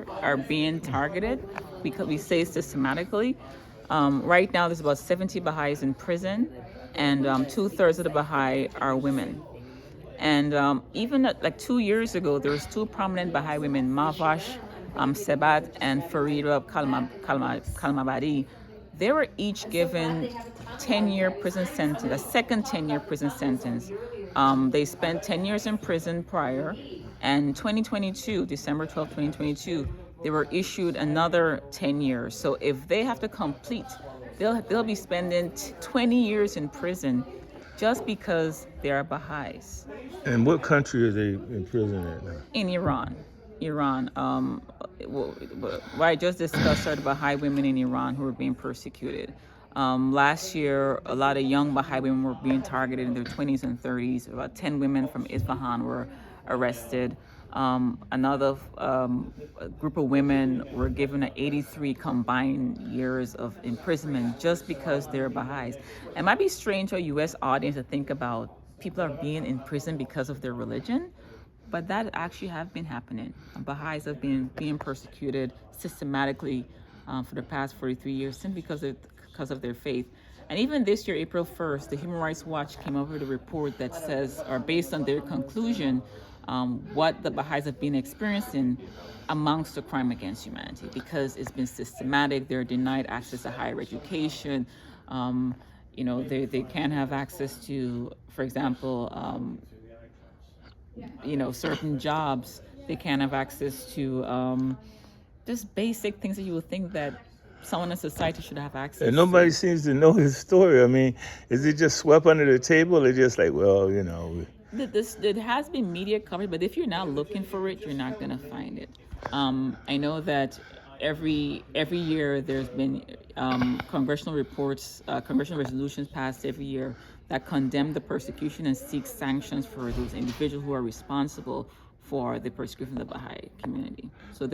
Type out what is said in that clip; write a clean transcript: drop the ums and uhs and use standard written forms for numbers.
are being targeted because we say systematically. Right now, there's about 70 Baha'is in prison, and 2/3 of the Baha'i are women. And even like 2 years ago, there was two prominent Baha'i women, Mavash Sebat and Farida Kalmabadi. They were each given 10-year prison sentence, a second 10-year prison sentence. They spent 10 years in prison prior, and 2022, December 12, 2022, they were issued another 10 years. So if they have to complete, they'll be spending 20 years in prison just because they are Baha'is. And what country are they in prison at now? In Iran. Iran. What I just discussed are the Baha'i women in Iran who are being persecuted. Last year, a lot of young Baha'i women were being targeted in their 20s and 30s. About 10 women from Isfahan were arrested. Another group of women were given 83 combined years of imprisonment just because they're Baha'is. It might be strange to a U.S. audience to think about people are being in prison because of their religion, but that actually have been happening. Baha'is have been being persecuted systematically for the past 43 years simply because of their faith. And even this year, April 1st, the Human Rights Watch came up with a report that says, or based on their conclusion, what the Baha'is have been experiencing amongst the crime against humanity, because it's been systematic. They're denied access to higher education. They can't have access to, for example, certain jobs. They can't have access to just basic things that you would think that someone in society should have access And nobody to. seems to know his story. I mean, is it just swept under the table? Or just like, well, It has been media coverage, but if you're not looking for it, you're not going to find it. I know that every year there's been congressional reports, congressional resolutions passed every year that condemn the persecution and seek sanctions for those individuals who are responsible for the persecution of the Baha'i community. So